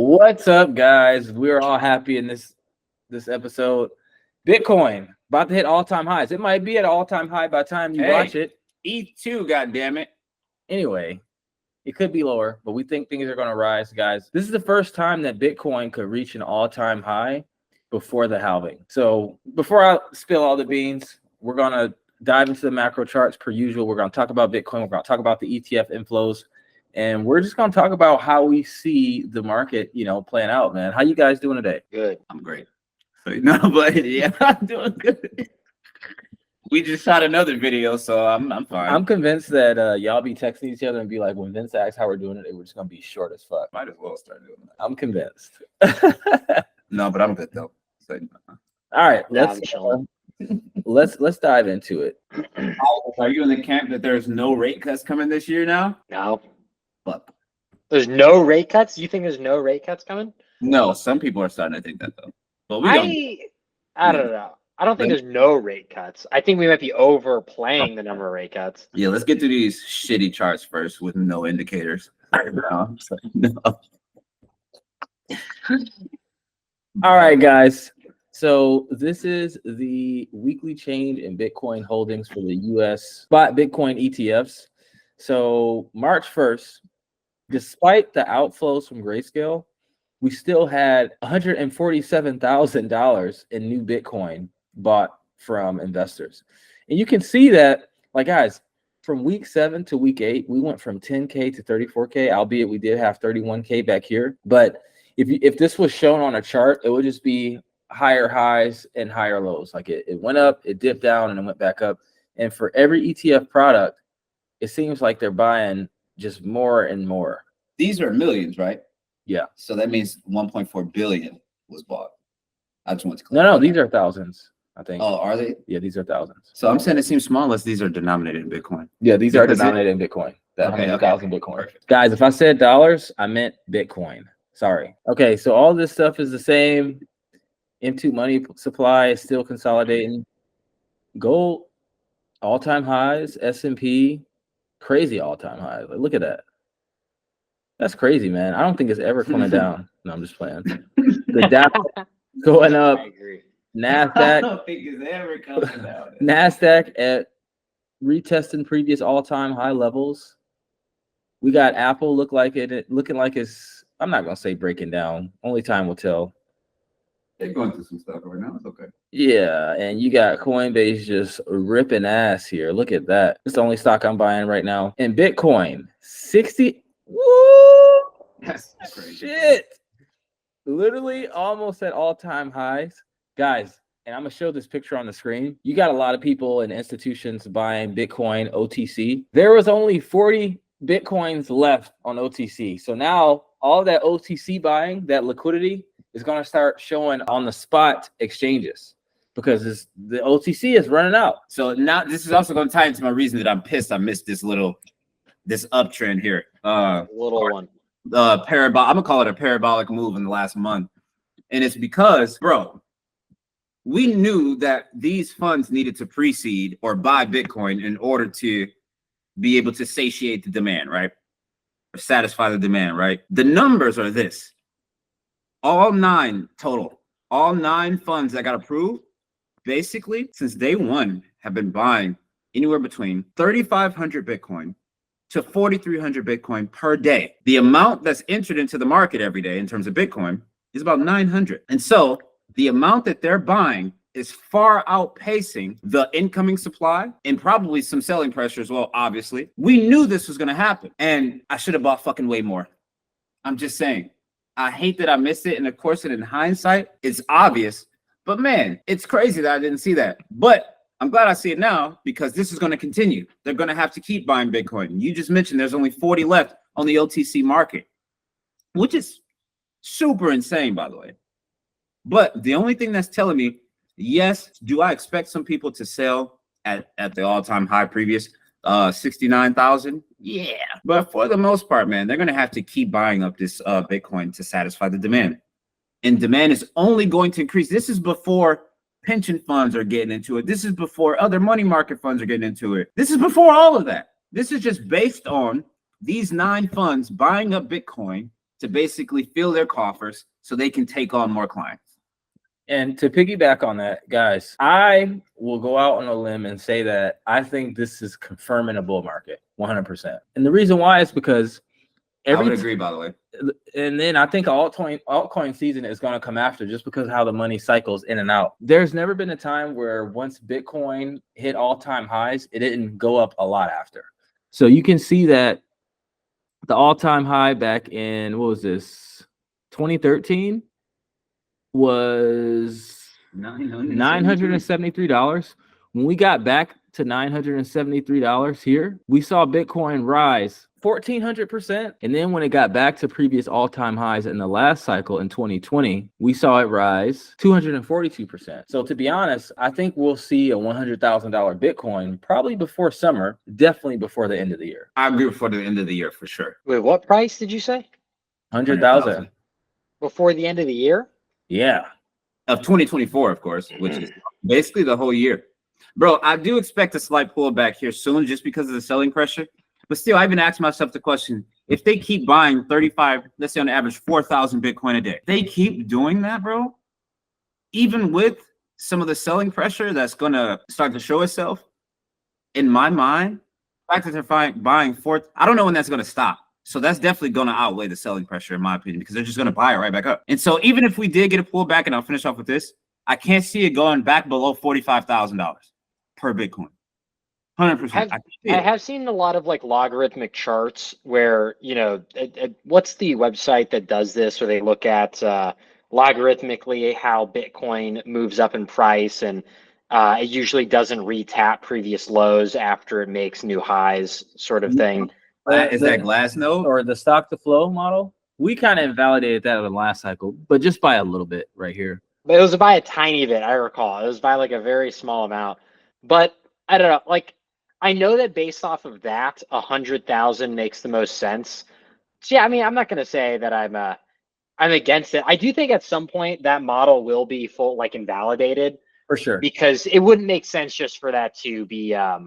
What's up, guys? We're all happy in this episode. Bitcoin about to hit all-time highs. It might be at an all-time high by the time you watch it. E2, goddammit. Anyway, it could be lower, but we think things are going to rise, guys. This is the first time that Bitcoin could reach an all-time high before the halving. So before I spill all the beans, we're going to dive into the macro charts per usual. We're going to talk about Bitcoin. We're going to talk about the ETF inflows. And we're just going to talk about how we see the market, playing out, man. How you guys doing today? Good. I'm great. No, but yeah, I'm doing good. We just shot another video, so I'm fine. I'm convinced that y'all be texting each other and be like, when Vince asks how we're doing it, we're just going to be short as fuck. Might as well start doing that. I'm convinced. No, but I'm good, though. So, all right, let's dive into it. Are you in the camp that there's no rate cuts coming this year now? No. Fuck. There's no rate cuts? You think there's no rate cuts coming? No, some people are starting to think that, though. But we I don't know. I don't think there's no rate cuts. I think we might be overplaying the number of rate cuts. Yeah, let's get through these shitty charts first with no indicators. No. All right, guys. So this is the weekly change in Bitcoin holdings for the U.S. spot Bitcoin ETFs. So March 1st, despite the outflows from Grayscale, we still had $147,000 in new Bitcoin bought from investors. And you can see that, like, guys, from week 7 to week 8, we went from 10K to 34K, albeit we did have 31K back here. But if this was shown on a chart, it would just be higher highs and higher lows. Like it went up, it dipped down, and it went back up. And for every ETF product, it seems like they're buying just more and more. These are millions, right? Yeah. So that means 1.4 billion was bought. I just want to clarify. No, these are thousands, I think. Oh, are they? Yeah, these are thousands. So I'm saying it seems small unless these are denominated in Bitcoin. Yeah, these are denominated in Bitcoin. That 100,000 Bitcoin. Perfect. Guys, if I said dollars, I meant Bitcoin. Sorry. Okay, so all this stuff is the same. M2 money supply is still consolidating. Gold, all-time highs. S&P, crazy all-time highs. Like, look at that. That's crazy, man. I don't think it's ever coming down. No, I'm just playing. The Dow going up. I agree. NASDAQ. I don't think it's ever coming down. NASDAQ at retesting previous all-time high levels. We got Apple looking like it's, I'm not gonna say breaking down. Only time will tell. They're going through some stuff right now. It's okay. Yeah, and you got Coinbase just ripping ass here. Look at that. It's the only stock I'm buying right now. And Bitcoin, 60. Woo! That's crazy. Shit. Literally almost at all-time highs. Guys, and I'm going to show this picture on the screen. You got a lot of people and institutions buying Bitcoin OTC. There was only 40 Bitcoins left on OTC. So now all that OTC buying, that liquidity, is going to start showing on the spot exchanges because the OTC is running out. So now this is also going to tie into my reason that I'm pissed I missed this uptrend here. Little one. I'm gonna call it a parabolic move in the last month, and it's because, bro, we knew that these funds needed to precede or buy Bitcoin in order to be able to satiate the demand, right, or satisfy the demand, right? The numbers are this: all 9 funds that got approved, basically since day one, have been buying anywhere between 3,500 Bitcoin to 4,300 Bitcoin per day. The amount that's entered into the market every day in terms of Bitcoin is about 900. And so the amount that they're buying is far outpacing the incoming supply and probably some selling pressure as well, obviously. We knew this was gonna happen, and I should have bought fucking way more. I'm just saying. I hate that I missed it, and of course, in hindsight, it's obvious. But man, it's crazy that I didn't see that. But I'm glad I see it now because this is going to continue. They're going to have to keep buying Bitcoin. You just mentioned there's only 40 left on the OTC market, which is super insane, by the way. But the only thing that's telling me, yes, do I expect some people to sell at the all-time high previous 69,000? Yeah. But for the most part, man, they're going to have to keep buying up this Bitcoin to satisfy the demand. And demand is only going to increase. This is before pension funds are getting into it. This is before other money market funds are getting into it. This is before all of that. This is just based on these 9 funds buying up Bitcoin to basically fill their coffers so they can take on more clients. And to piggyback on that, guys, I will go out on a limb and say that I think this is confirming a bull market 100%. And the reason why is because I would agree, by the way. And then I think altcoin season is going to come after, just because of how the money cycles in and out. There's never been a time where once Bitcoin hit all-time highs, it didn't go up a lot after. So you can see that the all-time high back in, what was this, 2013 was $973. When we got back to $973 here, we saw Bitcoin rise 1,400%. And then when it got back to previous all-time highs in the last cycle in 2020, we saw it rise 242%. So to be honest, I think we'll see a $100,000 Bitcoin probably before summer, definitely before the end of the year. I agree before the end of the year for sure. Wait, what price did you say? 100,000 Before the end of the year? Yeah. Of 2024, of course, which is basically the whole year. Bro, I do expect a slight pullback here soon just because of the selling pressure. But still, I've been asking myself the question, if they keep buying 35, let's say on average, 4,000 Bitcoin a day, they keep doing that, bro, even with some of the selling pressure that's going to start to show itself, in my mind, the fact that they're buying I don't know when that's going to stop. So that's definitely going to outweigh the selling pressure, in my opinion, because they're just going to buy it right back up. And so even if we did get a pullback, and I'll finish off with this, I can't see it going back below $45,000 per Bitcoin. 100%. I have seen a lot of like logarithmic charts where, you know, what's the website that does this, where they look at logarithmically how Bitcoin moves up in price, and it usually doesn't retap previous lows after it makes new highs, sort of thing. Is that Glassnode or the stock to flow model? We kind of invalidated that in the last cycle, but just by a little bit right here. But it was by a tiny bit, I recall. It was by like a very small amount. But I don't know, like, I know that based off of that, 100,000 makes the most sense. So yeah, I mean, I'm not going to say that I'm against it. I do think at some point that model will be invalidated, For sure. because it wouldn't make sense just for that to be, I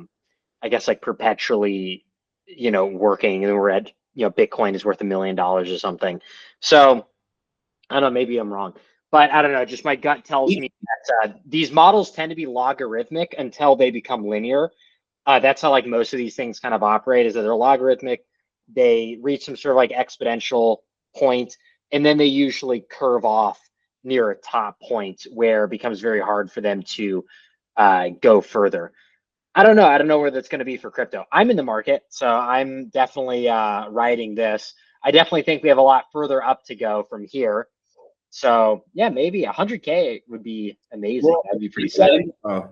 guess, like perpetually, you know, working, and we're at, you know, Bitcoin is worth $1 million or something. So I don't know, maybe I'm wrong, but I don't know. Just my gut tells me that these models tend to be logarithmic until they become linear. That's how like most of these things kind of operate, is that they're logarithmic. They reach some sort of like exponential point, and then they usually curve off near a top point where it becomes very hard for them to go further. I don't know. I don't know where that's going to be for crypto. I'm in the market, so I'm definitely riding this. I definitely think we have a lot further up to go from here. So yeah, maybe 100K would be amazing. Well, that'd be pretty sick.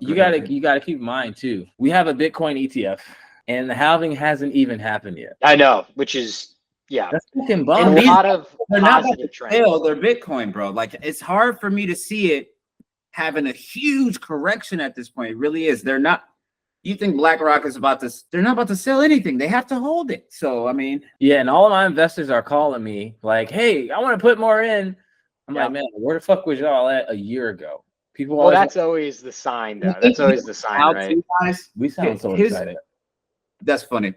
You gotta keep in mind too, we have a Bitcoin ETF, and the halving hasn't even happened yet. I know, which is, yeah, That's fucking and bomb. a lot of They're not about positive to trends. sell their Bitcoin, bro. Like, it's hard for me to see it having a huge correction at this point. It really is. They're not. You think BlackRock is about to? They're not about to sell anything. They have to hold it. So I mean, Yeah, and all of my investors are calling me like, "Hey, I want to put more in." I'm like, "Man, where the fuck was y'all at a year ago?" People. Well, that's always the sign, though. That's always the sign, right? Guys, we sound so excited. That's funny.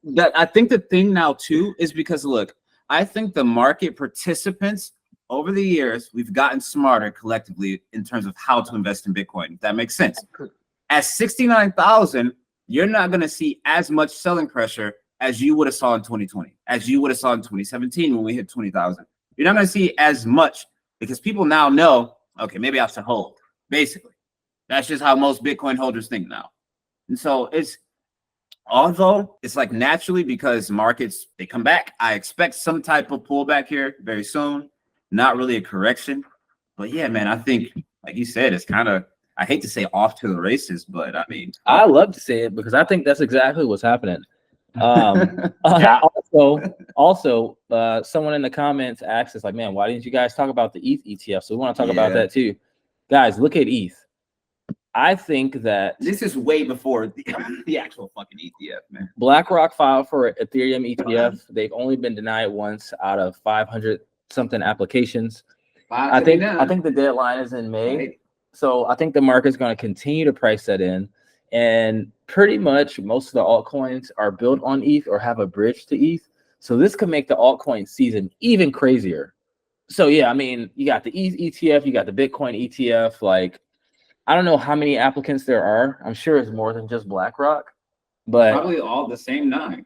That I think the thing now too is because look, I think the market participants over the years, we've gotten smarter collectively in terms of how to invest in Bitcoin. If that makes sense. At 69,000, you're not going to see as much selling pressure as you would have saw in 2020, as you would have saw in 2017 when we hit 20,000. You're not going to see as much because people now know, okay, maybe I should hold. Basically, that's just how most Bitcoin holders think now. And so although it's like naturally, because markets, they come back, I expect some type of pullback here very soon. Not really a correction, but yeah, man, I think, like you said, it's kind of, I hate to say off to the races, but I mean, I love to say it because I think that's exactly what's happening. Yeah. Also, someone in the comments asked us, like, "Man, why didn't you guys talk about the ETH ETF?" So we want to talk about that too, guys. Look at ETH. I think that this is way before the actual fucking ETF, man. BlackRock filed for Ethereum ETF. They've only been denied once out of 500 something applications. I think the deadline is in May. Right. So I think the market's going to continue to price that in. And pretty much most of the altcoins are built on ETH or have a bridge to ETH. So this could make the altcoin season even crazier. So yeah, I mean, you got the ETF, you got the Bitcoin ETF. Like, I don't know how many applicants there are. I'm sure it's more than just BlackRock, but Probably all the same 9.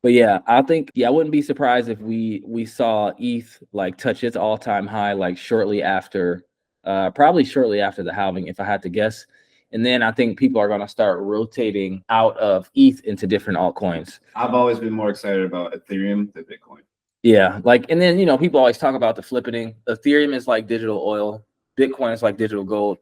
But yeah, I think I wouldn't be surprised if we saw ETH like touch its all-time high like shortly after, probably shortly after the halving, if I had to guess. And then I think people are going to start rotating out of ETH into different altcoins. I've always been more excited about Ethereum than Bitcoin. Yeah, like, and then, you know, people always talk about the flippening. Ethereum is like digital oil. Bitcoin is like digital gold.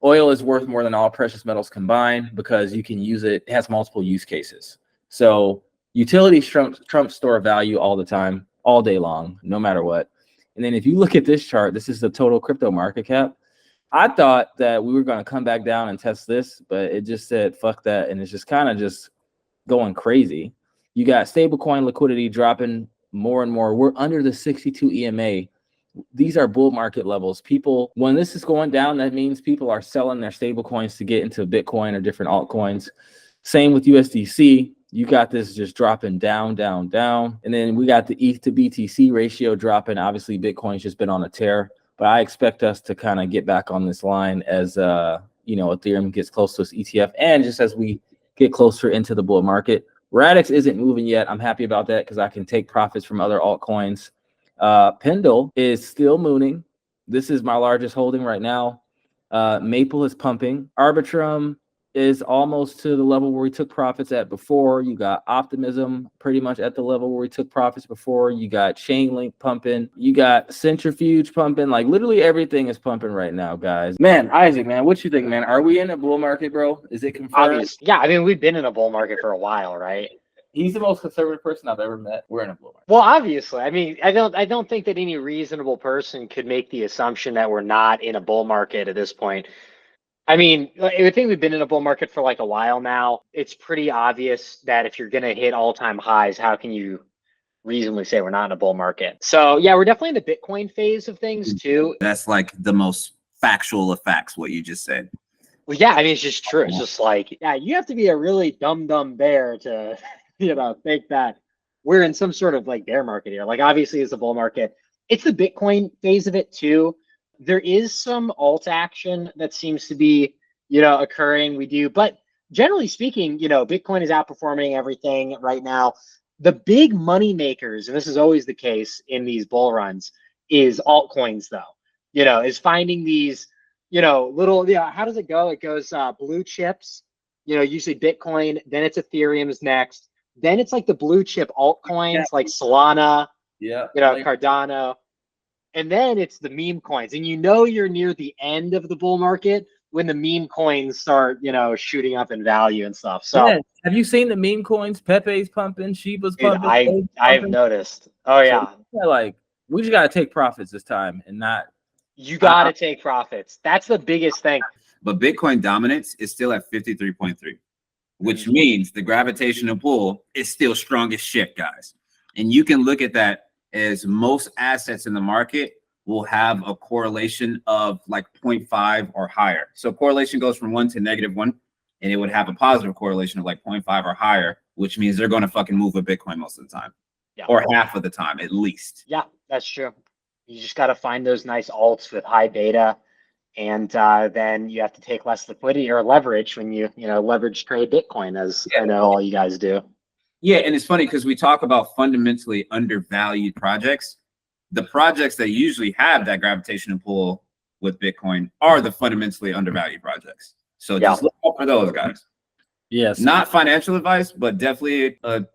Oil is worth more than all precious metals combined because you can use it. It has multiple use cases. So utilities trump store value all the time, all day long, no matter what. And then if you look at this chart, this is the total crypto market cap. I thought that we were going to come back down and test this, but it just said, fuck that. And it's just kind of just going crazy. You got stablecoin liquidity dropping more and more. We're under the 62 EMA. These are bull market levels. People, when this is going down, that means people are selling their stable coins to get into Bitcoin or different altcoins. Same with USDC. You got this just dropping down, down, down. And then we got the ETH to BTC ratio dropping. Obviously, Bitcoin's just been on a tear. But I expect us to kind of get back on this line as, you know, Ethereum gets close to its ETF. And just as we get closer into the bull market. Radix isn't moving yet. I'm happy about that because I can take profits from other altcoins. Pendle is still mooning. This is my largest holding right now. Maple is pumping. Arbitrum is almost to the level where we took profits at before. You got optimism pretty much at the level where we took profits before. You got Chainlink pumping. You got centrifuge pumping. Like literally everything is pumping right now, guys. Man, Isaac, man, what you think, man? Are we in a bull market, bro? Is it confirmed? Obvious. Yeah, I mean, we've been in a bull market for a while, right? He's the most conservative person I've ever met. We're in a bull market. Well, obviously, I mean, I don't think that any reasonable person could make the assumption that we're not in a bull market at this point. I mean, I think we've been in a bull market for like a while now. It's pretty obvious that if you're going to hit all-time highs, how can you reasonably say we're not in a bull market? So yeah, we're definitely in the Bitcoin phase of things too. That's like the most factual of facts, what you just said. Well, yeah, I mean, it's just true. It's just like, yeah, you have to be a really dumb bear to, you know, think that we're in some sort of like bear market here. Like obviously it's a bull market. It's the Bitcoin phase of it too. There is some alt action that seems to be, you know, occurring. We do, but generally speaking, you know, Bitcoin is outperforming everything right now. The big money makers, and this is always the case in these bull runs, is altcoins though. You know, is finding these, you know, little, yeah. How does it go? It goes blue chips. You know, usually Bitcoin, then it's Ethereum's next, then it's like the blue chip altcoins like Solana, yeah, you know, Cardano. And then it's the meme coins. And you know you're near the end of the bull market when the meme coins start, you know, shooting up in value and stuff. So yeah. Have you seen the meme coins? Pepe's pumping, Shiba's pumping. I've noticed. Oh yeah. So, like, we just gotta take profits this time and not. You gotta take profits. That's the biggest thing. But Bitcoin dominance is still at 53.3, which means the gravitational pull is still strong as shit, guys. And you can look at that as most assets in the market will have a correlation of like 0.5 or higher. So correlation goes from 1 to -1, and it would have a positive correlation of like 0.5 or higher, which means they're going to fucking move with Bitcoin most of the time, or half of the time at least. Yeah, that's true. You just got to find those nice alts with high beta, and then you have to take less liquidity or leverage when you know, leverage trade Bitcoin, as I know all you guys do. Yeah, and it's funny because we talk about fundamentally undervalued projects. The projects that usually have that gravitational pull with Bitcoin are the fundamentally undervalued projects. So just look out for those guys. Yes. Not financial advice, but definitely a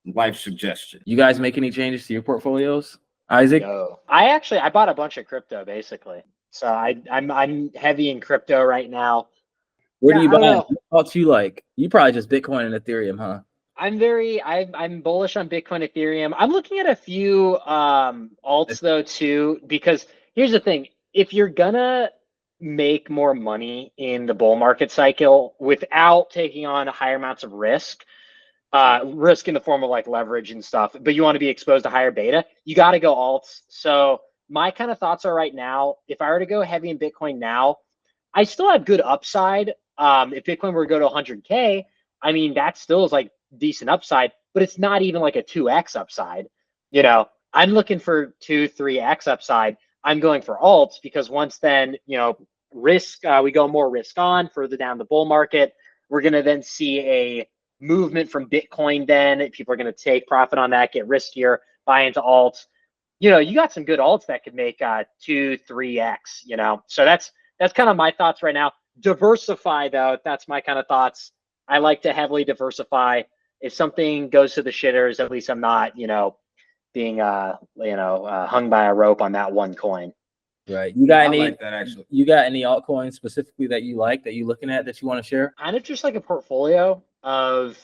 life suggestion. You guys make any changes to your portfolios, Isaac? No. I bought a bunch of crypto basically. So I'm heavy in crypto right now. Where do you buy? What you like? You probably just Bitcoin and Ethereum, huh? I'm bullish on Bitcoin, Ethereum. I'm looking at a few alts though too, because here's the thing: if you're gonna make more money in the bull market cycle without taking on higher amounts of risk in the form of like leverage and stuff, but you want to be exposed to higher beta, you got to go alts. So my kind of thoughts are right now, if I were to go heavy in Bitcoin now, I still have good upside. If Bitcoin were to go to 100K, I mean, that still is like decent upside, but it's not even like a 2x upside. You know, I'm looking for 2-3x upside. I'm going for alts because once then, you know, risk, we go more risk on further down the bull market. We're going to then see a movement from Bitcoin. Then people are going to take profit on that, get riskier, buy into alts. You know, you got some good alts that could make 2-3x, you know. So that's kind of my thoughts right now. Diversify though, that's my kind of thoughts. I like to heavily diversify. If something goes to the shitters, at least I'm not, you know, being hung by a rope on that one coin. Right. You got I any? like that, actually. You got any altcoins specifically that you like that you're looking at that you want to share? Kind of just like a portfolio of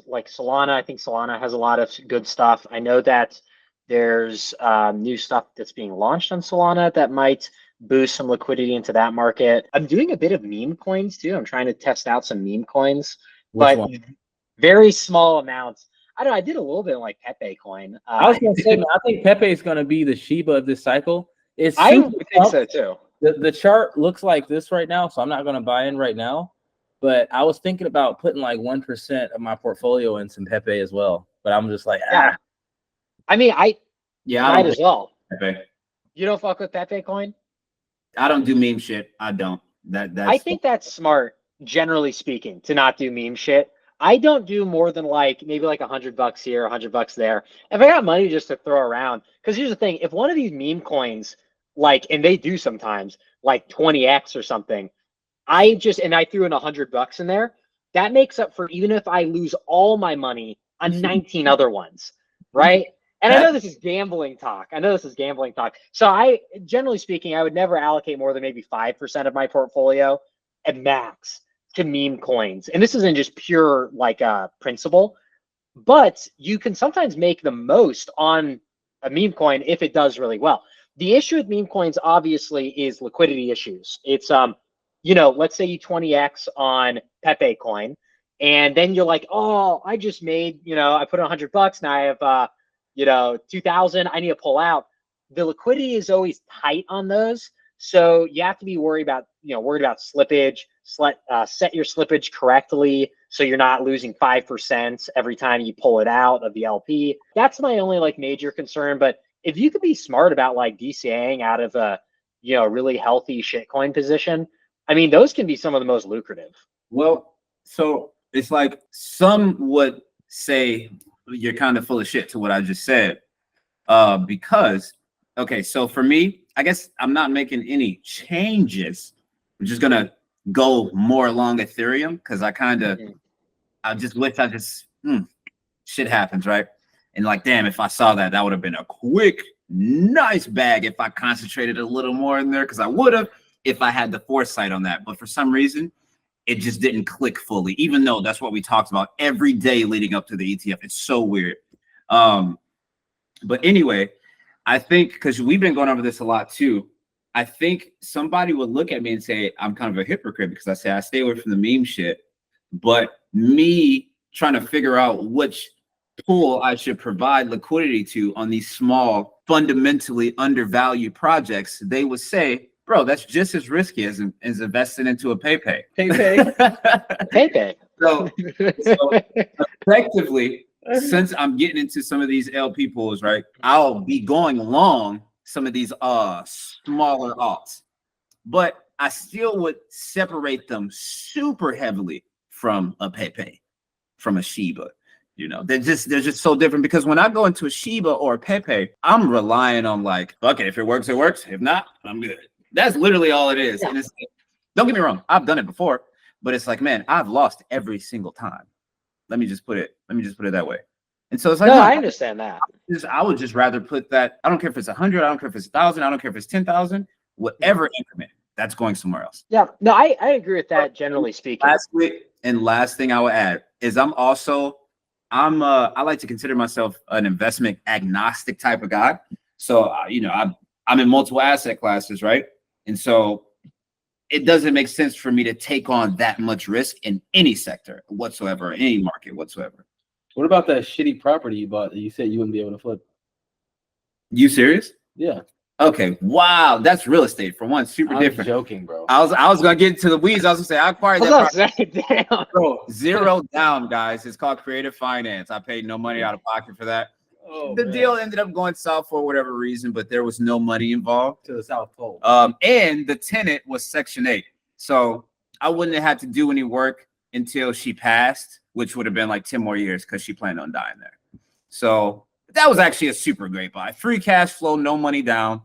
like Solana. I think Solana has a lot of good stuff. I know that there's new stuff that's being launched on Solana that might boost some liquidity into that market. I'm doing a bit of meme coins too. I'm trying to test out some meme coins, Which but one? very small amounts. I don't know. I did a little bit of like Pepe coin. I was gonna say, man, I think Pepe is gonna be the Shiba of this cycle. It's I super think pumped. so too. The chart looks like this right now, so I'm not gonna buy in right now. But I was thinking about putting like 1% of my portfolio in some Pepe as well. But I'm just like, Yeah. I mean, I might as well. Pepe. You don't fuck with Pepe coin? I don't do meme shit. I don't. I think that's smart, generally speaking, to not do meme shit. I don't do more than like maybe like $100 here, $100 there. If I got money just to throw around, because here's the thing: if one of these meme coins, like, and they do sometimes, like 20x or something, I threw in $100 in there. That makes up for even if I lose all my money on 19 other ones, right? And I know this is gambling talk. So I, generally speaking, I would never allocate more than maybe 5% of my portfolio at max to meme coins. And this isn't just pure like principle, but you can sometimes make the most on a meme coin if it does really well. The issue with meme coins obviously is liquidity issues. It's you know, let's say you 20x on Pepe coin, and then you're like, oh, I just made, you know, I put in $100. Now I have you know, 2,000. I need to pull out. The liquidity is always tight on those, so you have to be worried about slippage. Set your slippage correctly so you're not losing 5% every time you pull it out of the LP. That's my only like major concern. But if you could be smart about like DCAing out of a, you know, really healthy shitcoin position, I mean, those can be some of the most lucrative. Well, so it's like some would say you're kind of full of shit to what I just said. Because, okay, so for me, I guess I'm not making any changes. I'm just going to go more along Ethereum because I just wish shit happens, right? And like, damn, if I saw that, that would have been a quick, nice bag if I concentrated a little more in there, because I would have if I had the foresight on that. But for some reason, it just didn't click fully, even though that's what we talked about every day leading up to the ETF. It's so weird. But anyway, I think because we've been going over this a lot too, I think somebody would look at me and say I'm kind of a hypocrite because I say I stay away from the meme shit. But me trying to figure out which pool I should provide liquidity to on these small, fundamentally undervalued projects, they would say, bro, that's just as risky as investing into a Pepe. Pepe. So effectively, since I'm getting into some of these LP pools, right, I'll be going along some of these smaller alts, but I still would separate them super heavily from a Pepe, from a Shiba. You know, they're just so different, because when I go into a Shiba or a Pepe, I'm relying on like, okay, if it works, it works. If not, I'm good. That's literally all it is. Yeah. And it's, don't get me wrong, I've done it before, but it's like, man, I've lost every single time. Let me just put it that way. And so it's like, no, I understand that. I would just rather put that. I don't care if it's 100. I don't care if it's 1,000. I don't care if it's 10,000. Whatever increment, that's going somewhere else. Yeah, no, I agree with that. Generally speaking. Last thing I would add is I like to consider myself an investment agnostic type of guy. So you know, I'm in multiple asset classes, right? And so it doesn't make sense for me to take on that much risk in any sector whatsoever, any market whatsoever. What about that shitty property you bought that you said you wouldn't be able to flip? You serious? Yeah. Okay, wow, that's real estate for one, super I'm different. joking, bro. I was gonna get into the weeds. I was gonna say I acquired I that was gonna say, damn. bro, 0 down, guys. It's called creative finance. I paid no money out of pocket for that. Oh, The man. deal ended up going south for whatever reason, but there was no money involved. To the South Pole. And the tenant was Section 8. So I wouldn't have had to do any work until she passed, which would have been like 10 more years because she planned on dying there. So that was actually a super great buy. Free cash flow, no money down.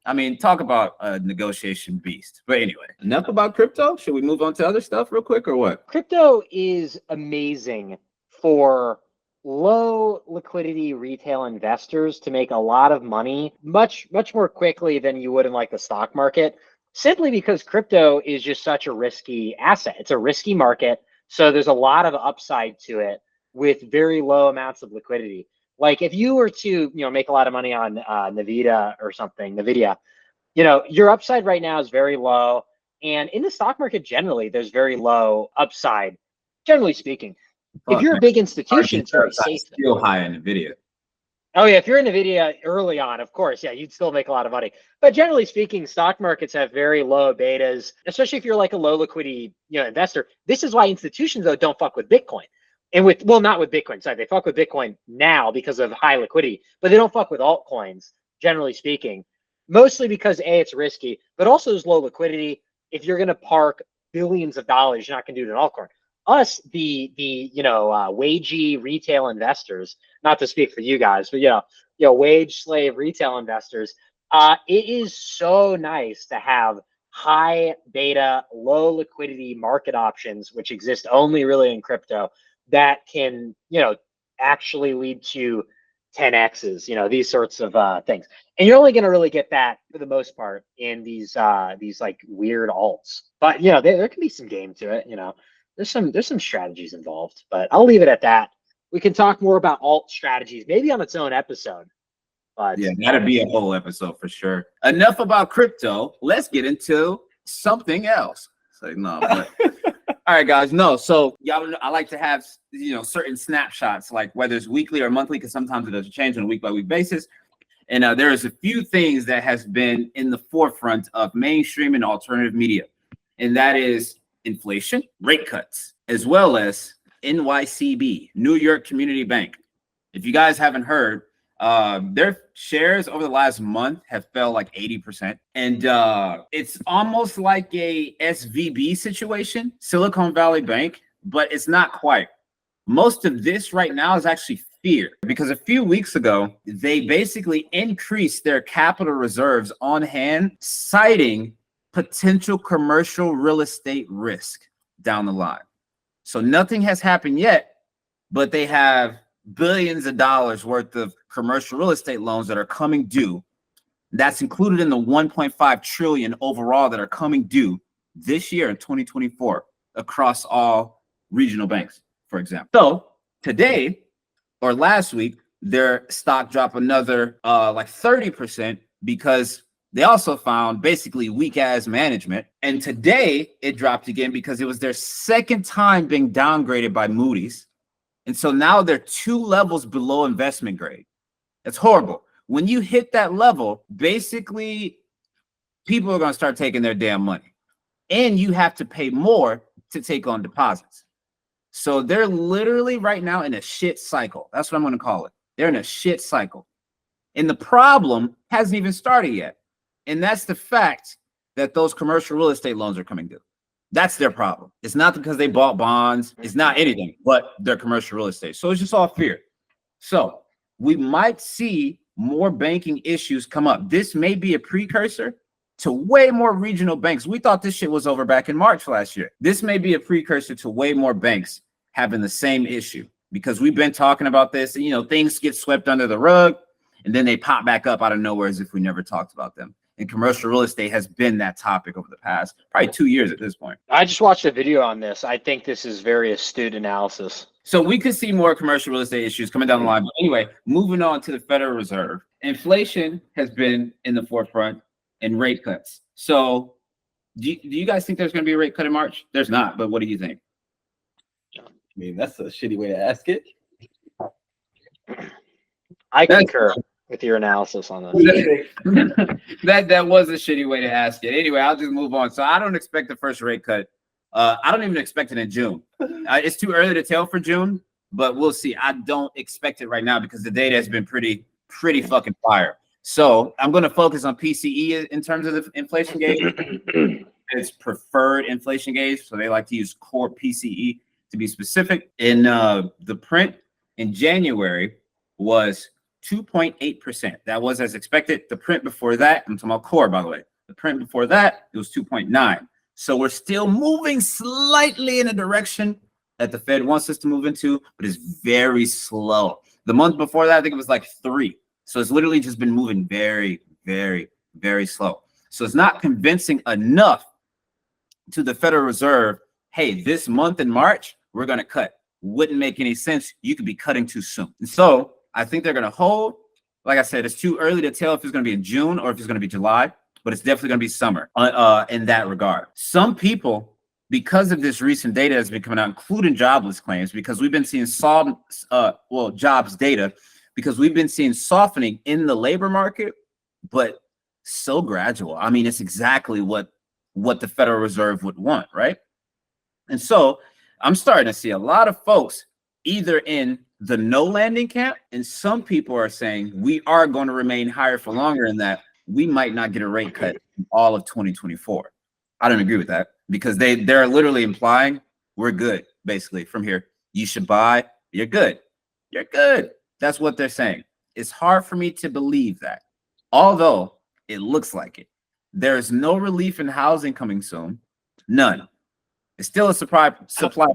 I mean, talk about a negotiation beast. But anyway, enough about crypto. Should we move on to other stuff real quick or what? Crypto is amazing for low liquidity retail investors to make a lot of money much more quickly than you would in like the stock market, simply because crypto is just such a risky asset. It's a risky market, so there's a lot of upside to it with very low amounts of liquidity. Like if you were to make a lot of money on Nvidia or something, your upside right now is very low. And in the stock market, generally, there's very low upside, generally speaking. If you're a big institution, it's very safe. Still high in Nvidia. Oh, yeah. If you're in Nvidia early on, of course, yeah, you'd still make a lot of money. But generally speaking, stock markets have very low betas, especially if you're like a low liquidity investor. This is why institutions, though, don't fuck with Bitcoin. And not with Bitcoin. Sorry, they fuck with Bitcoin now because of high liquidity, but they don't fuck with altcoins, generally speaking. Mostly because A, it's risky, but also there's low liquidity. If you're going to park billions of dollars, you're not going to do it in altcoin. Us, the wagey retail investors, not to speak for you guys, but wage slave retail investors, it is so nice to have high beta, low liquidity market options, which exist only really in crypto, that can actually lead to 10x's, these sorts of things. And you're only going to really get that for the most part in these like weird alts. But there can be some game to it. There's some strategies involved. But I'll leave it at that. We can talk more about alt strategies, maybe on its own episode. But yeah, that'd be a whole episode for sure. Enough about crypto. Let's get into something else. It's like no, but all right, guys. No, so y'all know I like to have certain snapshots, like whether it's weekly or monthly, because sometimes it doesn't change on a week-by-week basis. And there is a few things that has been in the forefront of mainstream and alternative media, and that is inflation, rate cuts, as well as NYCB, New York Community Bank. If you guys haven't heard, their shares over the last month have fell like 80%. And it's almost like a SVB situation, Silicon Valley Bank, but it's not quite. Most of this right now is actually fear, because a few weeks ago, they basically increased their capital reserves on hand, citing potential commercial real estate risk down the line. So nothing has happened yet, but they have billions of dollars worth of commercial real estate loans that are coming due. That's included in the 1.5 trillion overall that are coming due this year in 2024 across all regional banks, for example. So today or last week, their stock dropped another like 30% because they also found basically weak ass management. And today it dropped again because it was their second time being downgraded by Moody's. And so now they're 2 levels below investment grade. That's horrible. When you hit that level, basically people are going to start taking their damn money, and you have to pay more to take on deposits. So they're literally right now in a shit cycle. That's what I'm going to call it. They're in a shit cycle. And the problem hasn't even started yet. And that's the fact that those commercial real estate loans are coming due. That's their problem. It's not because they bought bonds. It's not anything but their commercial real estate. So it's just all fear. So we might see more banking issues come up. This may be a precursor to way more regional banks. We thought this shit was over back in March last year. This may be a precursor to way more banks having the same issue, because we've been talking about this, and things get swept under the rug and then they pop back up out of nowhere as if we never talked about them. And commercial real estate has been that topic over the past probably 2 years at this point. I just watched a video on this. I think this is very astute analysis. So we could see more commercial real estate issues coming down the line. But anyway, moving on to the Federal Reserve. Inflation has been in the forefront, and rate cuts. So do you guys think there's going to be a rate cut in March? There's not, but what do you think? I mean, that's a shitty way to ask it. I concur. with your analysis on this. That was a shitty way to ask it. Anyway, I'll just move on. So I don't expect the first rate cut. I don't even expect it in June. It's too early to tell for June, but we'll see. I don't expect it right now because the data has been pretty fucking fire. So I'm going to focus on PCE in terms of the inflation gauge. It's preferred inflation gauge, so they like to use core PCE to be specific. In the print in January was 2.8%. That was as expected. The print before that, I'm talking about core, by the way. The print before that, it was 2.9. So we're still moving slightly in a direction that the Fed wants us to move into, but it's very slow. The month before that, I think it was like 3. So it's literally just been moving very, very, very slow. So it's not convincing enough to the Federal Reserve, hey, this month in March, we're going to cut. Wouldn't make any sense. You could be cutting too soon. And so I think they're going to hold. Like I said, it's too early to tell if it's going to be in June or if it's going to be July, but it's definitely going to be summer in that regard. Some people, because of this recent data that's been coming out, including jobless claims, because we've been seeing jobs data, because we've been seeing softening in the labor market, but so gradual. I mean, it's exactly what the Federal Reserve would want, right? And so I'm starting to see a lot of folks either in the no landing camp, and some people are saying we are going to remain higher for longer, and that we might not get a rate cut in all of 2024. I don't agree with that because they're literally implying we're good, basically, from here. You should buy, you're good. You're good. That's what they're saying. It's hard for me to believe that, although it looks like it. There is no relief in housing coming soon. None. It's still a supply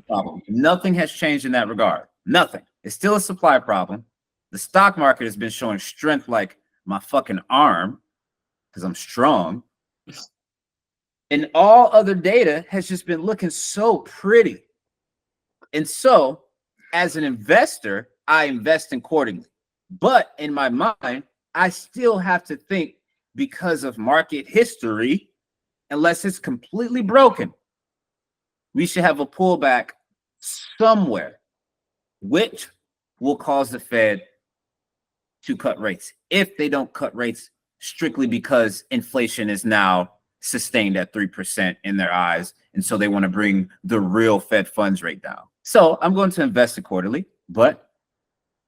problem. Nothing has changed in that regard. Nothing. It's still a supply problem. The stock market has been showing strength like my fucking arm because I'm strong. And all other data has just been looking so pretty. And so, as an investor, I invest accordingly. But in my mind, I still have to think because of market history, unless it's completely broken, we should have a pullback somewhere, which will cause the Fed to cut rates if they don't cut rates strictly because inflation is now sustained at 3% in their eyes. And so they want to bring the real Fed funds rate down. So I'm going to invest accordingly, but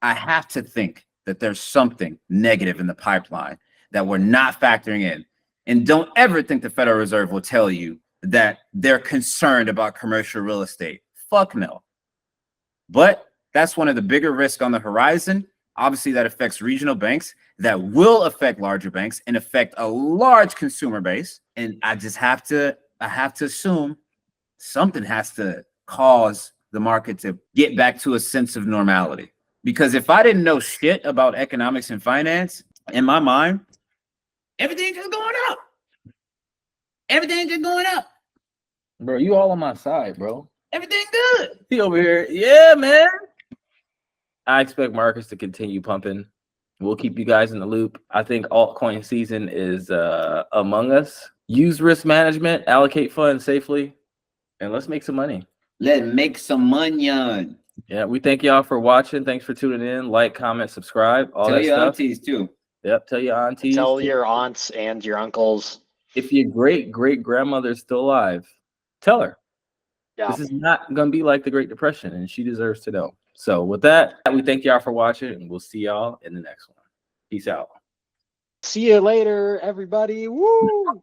I have to think that there's something negative in the pipeline that we're not factoring in. And don't ever think the Federal Reserve will tell you that they're concerned about commercial real estate. Fuck no. But that's one of the bigger risks on the horizon. Obviously, that affects regional banks, that will affect larger banks and affect a large consumer base. And I have to assume something has to cause the market to get back to a sense of normality. Because if I didn't know shit about economics and finance, in my mind, everything's just going up. Everything's just going up. Bro, you all on my side, bro. Everything good. He over here. Yeah, man. I expect markets to continue pumping. We'll keep you guys in the loop. I think altcoin season is among us. Use risk management, allocate funds safely, and let's make some money. Let's make some money on. Yeah, we thank y'all for watching. Thanks for tuning in. Like, comment, subscribe, all Tell that your stuff. aunties too. Yep, tell your aunties. Tell your aunts and your uncles. If your great-great-grandmother's still alive, tell her. Yeah. This is not going to be like the Great Depression, and she deserves to know. So with that, we thank y'all for watching, and we'll see y'all in the next one. Peace out. See you later, everybody. Woo!